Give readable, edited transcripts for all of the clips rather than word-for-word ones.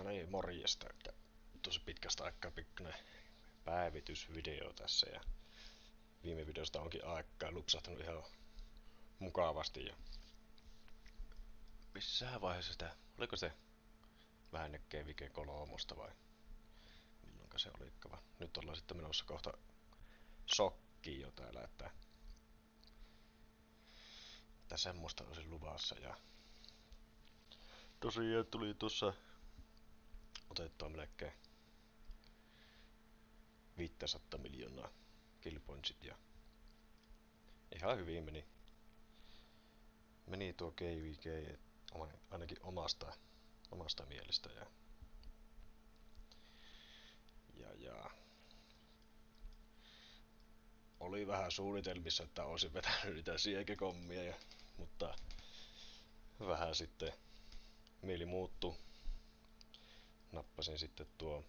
No niin, morjesta. Että tosi pitkästä aikaa pikkuinen päivitysvideo tässä ja viime videosta onkin aikaa lupsahtanut ihan mukavasti ja missään vaiheessa sitä, oliko se vähän näkee Vike kolmosta vai milloinka se olikaan. Nyt ollaan sitten menossa kohta shokkiin jo täällä, että semmoista olisi luvassa ja tosiaan tuli tuossa otettua melkein 500 miljoonaa killpointsit ja ihan hyvin meni tuo KVK ainakin omasta mielestä ja oli vähän suunnitelmissa, että olisin vetänyt niitä siekekommia mutta vähän sitten mieli muuttui. Nappasin sitten tuo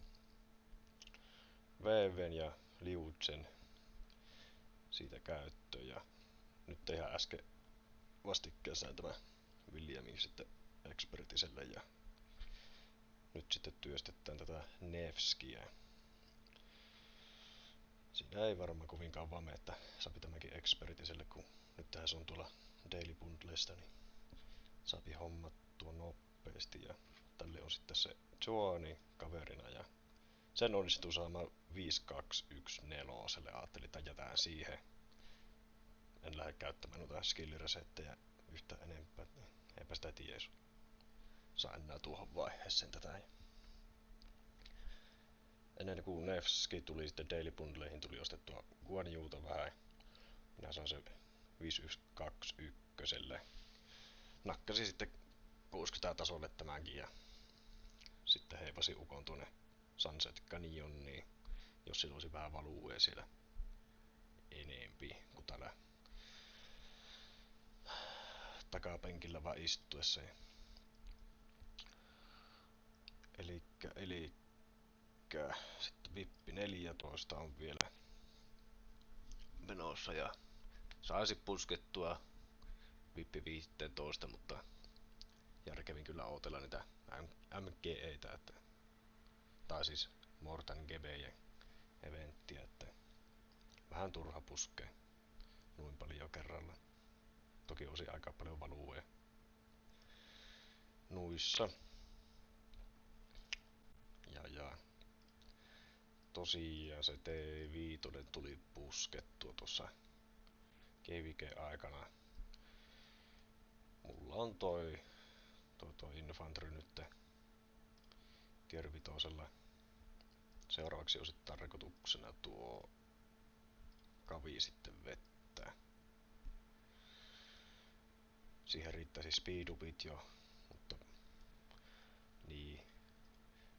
VVn ja Liutsen siitä käyttöön ja nyt ihan äsken vastikkeessaan tämä Williamin sitten Expertiselle ja nyt sitten työstetään tätä Nevskiä. Siinä ei varmaan kovin kauan mene, että saapi tämäkin Expertiselle, kun nyt tähän se on tuolla Daily Bundlesta, niin saapi hommattua nopeasti ja tälle on sitten se Joani kaverina ja sen onnistuu saamaan 5214. Ajattelin, että jätään siihen. En lähde käyttämään noita skilliresettejä yhtä enempää. Eipä sitä tiedä, jos saa enää tuohon vaiheeseen tätä. Ennen kuin Nevski tuli sitten Daily Bundleihin, tuli ostettua Guan Yuta vähän. Minä saan se 5121. Nakkasin sitten 60 tasolle tämänkin ja sitten heipasin ukon tuonne Sunset Canyoniin, jos sillä olisi vähän valuue siellä enempi kuin täällä takapenkillä vaan istuessa. Elikkä sitten Vippi 14 on vielä menossa ja saisi puskettua Vippi 15, mutta järkevin kyllä ootella niitä MGEitä, tai siis Mortan Gebejen eventtiä, että vähän turha puskee noin paljon kerralla. Toki olisi aika paljon valuea nuissa. Ja tosiaan se T5 tuli puskettua tuossa KVK-aikana. Mulla on toi Infantry nyt Tier 5. Seuraavaksi on sitten tarkoituksena tuo Kavi sitten vettää. Siihen riittäisi speedupit jo, mutta niin,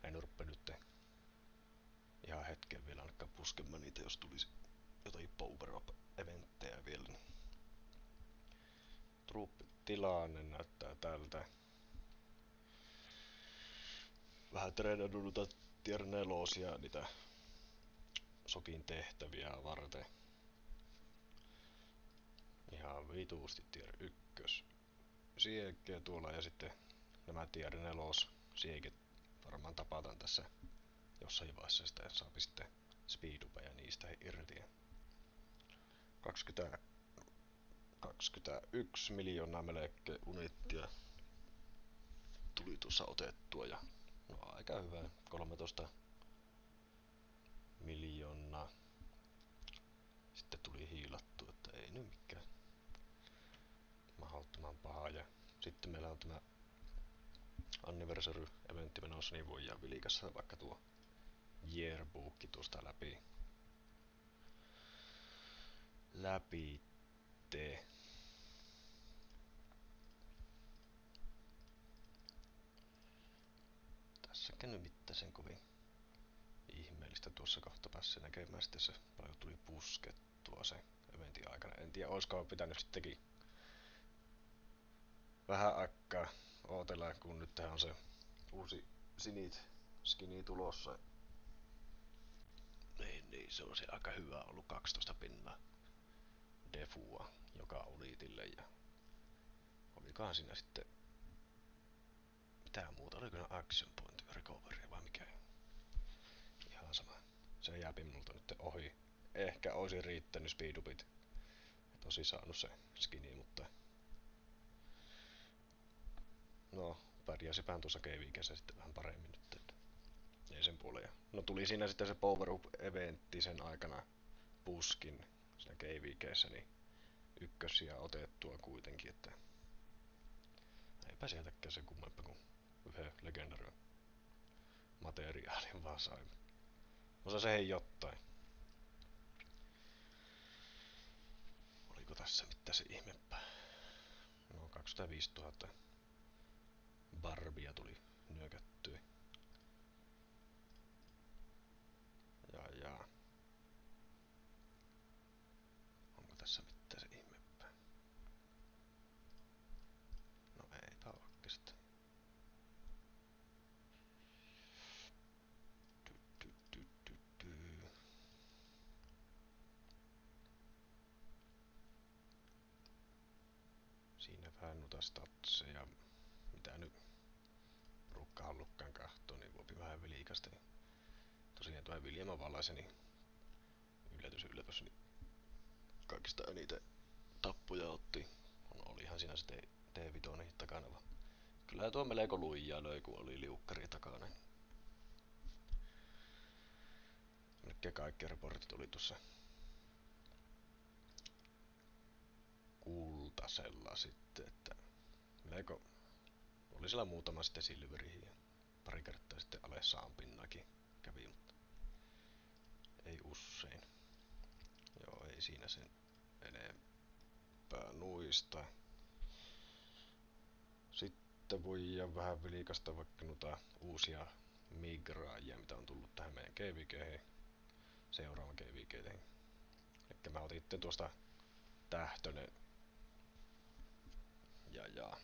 en rupea nyt ihan hetken vielä alkaa puskemaan niitä, jos tulisi jotain power-up-eventtejä vielä. Truppitilanne näyttää tältä. Vähän treenannut noita tier 4 niitä sokin tehtäviä varten. Ihan vituusti tier 1 siekeä tuolla ja sitten nämä tier 4 sieket varmaan tapataan tässä jossain vaiheessa, sitä saapi sitten speedupeja niistä irti. 21 miljoonaa melkein unittia tuli tuossa otettua ja no aika hyvä, 13 miljoonaa sitten tuli hiilattua, että ei nyt mikään mahdottoman paha. Ja sitten meillä on tämä anniversary-eventti menossa, niin voidaan vilkassa vaikka tuo yearbook tuosta läpi tee. Tässäkään nyt mitään sen kovin ihmeellistä tuossa kohta päässä näkemään sitten se paljon tuli puskettua se eventin aikana. En tiedä olisiko pitänyt sittenkin vähän aikaa ootella, kun nyt on se uusi skini tulossa. Niin, se olisi aika hyvä ollut 12 pinnaa defua joka ulitille ja olikohan siinä sitten mitään muuta, oliko ne action point recovery se jääpi multa nyt ohi. Ehkä olisi riittänyt speedupit. Et olisi saanut se skini, mutta no, pärjäsipään tuossa keivikeessä sitten vähän paremmin nyt. Että ei sen puoleen. No tuli siinä sitten se Power Up-eventti sen aikana puskin siinä keivikeessä, niin ykkösiä otettua kuitenkin, että eipä sieltäkään se kummempaa kuin yhden legendarion materiaalin vaan sai. Osa se ei jotain. Oliko tässä mitään se ihmepää? No 25 000 barbia tuli nyökättyä. Ja. Onko tässä mitään se ihmepää? No eipä ookke sitten. Siinä vähän noita statseja. Mitä nyt porukka hallukkaan kahtoo, niin voipi vähän vilkasta. Tosiaan tuo Viljelmä Valaisen, niin yllätys, niin kaikista eniten tappuja otti. Olihan siinä se T5 takana. Kyllä tuo melko luijaa löi, kun oli liukkari takana. Melkein kaikki reportit oli tuossa kultasella sitten, että melko oli siellä muutama sitten silverihin ja pari kertaa sitten Alessaan pinnakin kävi, mutta ei usein. Joo, ei siinä sen enempää nuista. Sitten voidaan vähän vilkasta vaikka noita uusia migraajia, mitä on tullut tähän meidän KVG:hen, seuraavan KVG:hen. Elikkä mä otin tuosta Tähtönen ja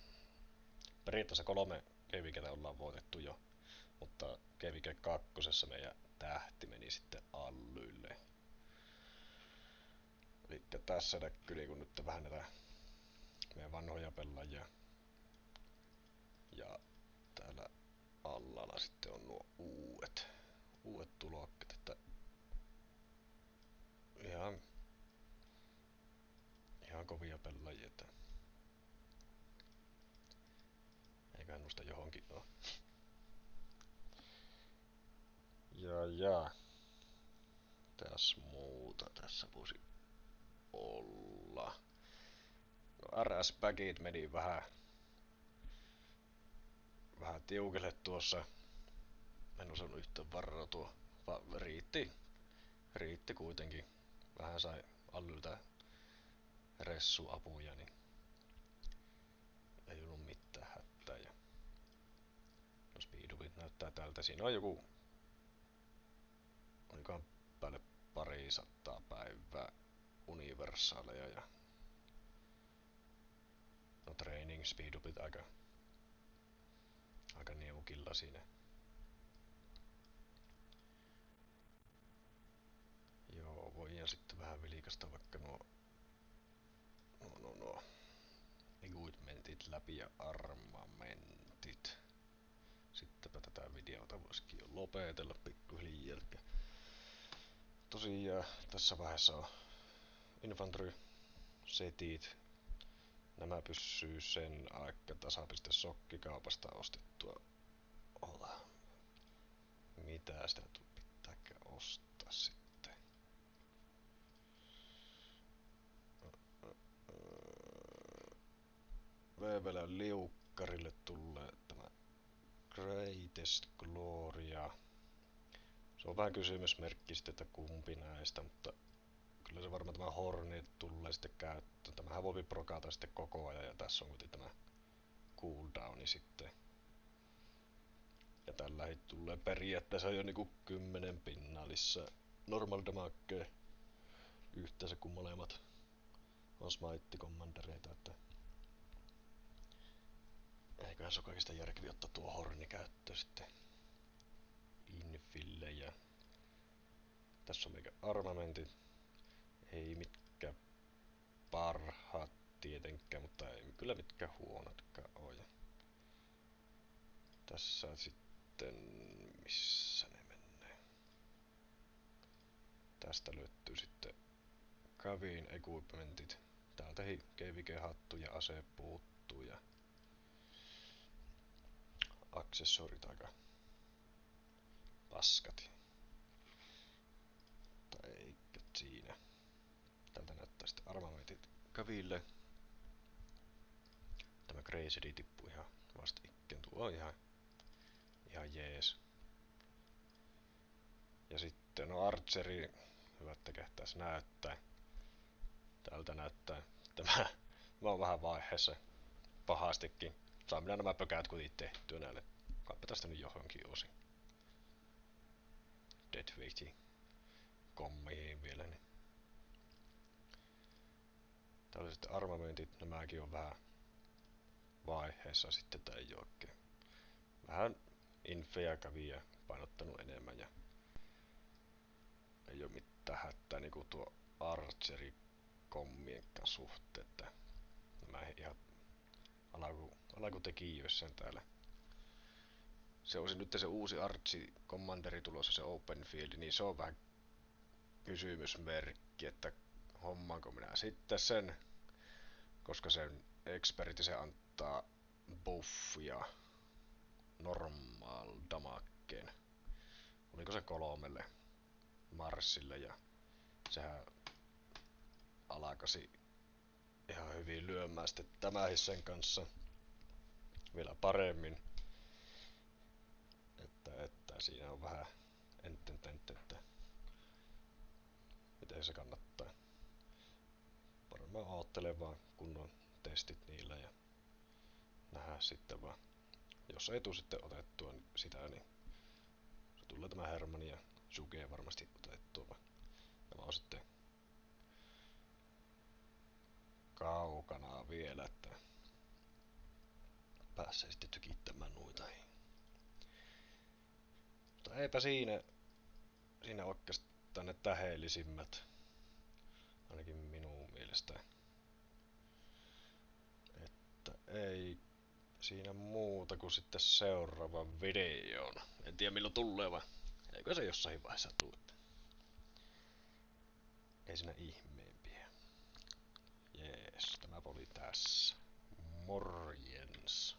periaatteessa 3 KVG:tä ollaan voitettu jo, mutta KVG 2 meidän tähti meni sitten Allylle. Elikkä tässä näkyy niinku nyt vähän näitä meidän vanhoja pelaajia. Ja täällä allalla sitten on nuo uudet tulokket, että ihan kovia pelaajia, että eiköhän noista johonkin oo. Ja. Muuta tässä voisi olla. No RS-bagit meni vähän tiukelle tuossa. En osannut yhtään varautua. Riitti kuitenkin. Vähän sai Allyltä ressuapuja, niin ei ollut mitään hätää. Ja no speedupit näyttää tältä. Siinä on joku, olikohan päälle 200 päivää universaaleja ja no training speedupit aika niukilla siinä. Joo, voidaan sitten vähän vilkasta vaikka nuo equipmentit läpi ja armamentit. Sittenpä tätä videota voisikin jo lopetella pikkuhiljaa. Tosiaan tässä vaiheessa on infantry setit. Nämä pysyy sen aika tasapiste sokkikaupasta ostettua. Mitä sitä pitääkään ostaa sitten? VVL liukkarille tulee tämä Greatest Gloria. Se on vähän kysymysmerkki sitten, että kumpi näistä, mutta kyllä se varmaan tämä Hornet tulee sitten käyttöön. Tämähän voi prokata sitten koko ajan ja tässä on kuitenkin tämä cooldowni sitten. Ja tällä tulee periaatteessa jo niinku 10 pinnallissa normal damagea yhteensä kun molemmat on smite-kommandereita, että eiköhän se ole kaikista järkevi ottaa tuo Horni käyttöön sitten infille. Ja tässä on meikä armamentit, ei mitkä parhaat tietenkään, mutta ei kyllä mitkä huonotkaan oo. Ja tässä sitten, missä ne menee? Tästä löytyy sitten Kavin equipmentit. Täältä GVG-hattu ja ase puuttuu ja aksessorit aika paskat. Tai eikä siinä. Täältä näyttää sitten armamentit Kaville. Tämä Crazy tippuu ihan vastikkeen. Tuo on ihan jees. Ja sitten no Archeri, hyvä että kehtäis näyttää. Täältä näyttää. Tämä on vähän vaiheessa pahastikin. Saa minä nämä pökäät kuitenkin tehtyä näille. Kaipa tästä nyt johonkin osin. Deadweightin kommiin vielä. Niin. Täällä sitten armamentit, nämäkin on vähän vaiheessa sitten tää ei oikein. Vähän infejä käviä painottanut enemmän ja ei oo mitään hätää niinku tuo Archeri kommien suhteen, että nämä ihan alakutekijöissään täällä. Se olisi nyt se uusi Archi Commanderi tulossa, se Open Field, niin se on vähän kysymysmerkki, että hommaanko minä sitten sen, koska sen experti se antaa buffia normal damakkeen. Oliko se 3 Marsille ja sehän alakasi ihan hyvin lyömään sitten tämän sen kanssa vielä paremmin. Että siinä on vähän että miten se kannattaa. Varmaan oottele vaan kunnon testit niillä ja nähdään sitten vaan. Jos ei tuu sitten otettua sitä, niin se tulee tämä Hermann ja Suge varmasti otettua. Tämä on sitten kaukana vielä, että pääsee sitten tykittämään noita. Mutta eipä siinä oikeastaan ne täheellisimmät, ainakin minun mielestä. Että ei siinä muuta kuin sitten seuraavan videon. En tiedä milloin tulee vaan eikö se jossain vaiheessa tule. Ei siinä ihmeempiä. Jees, tämä oli tässä. Morjens.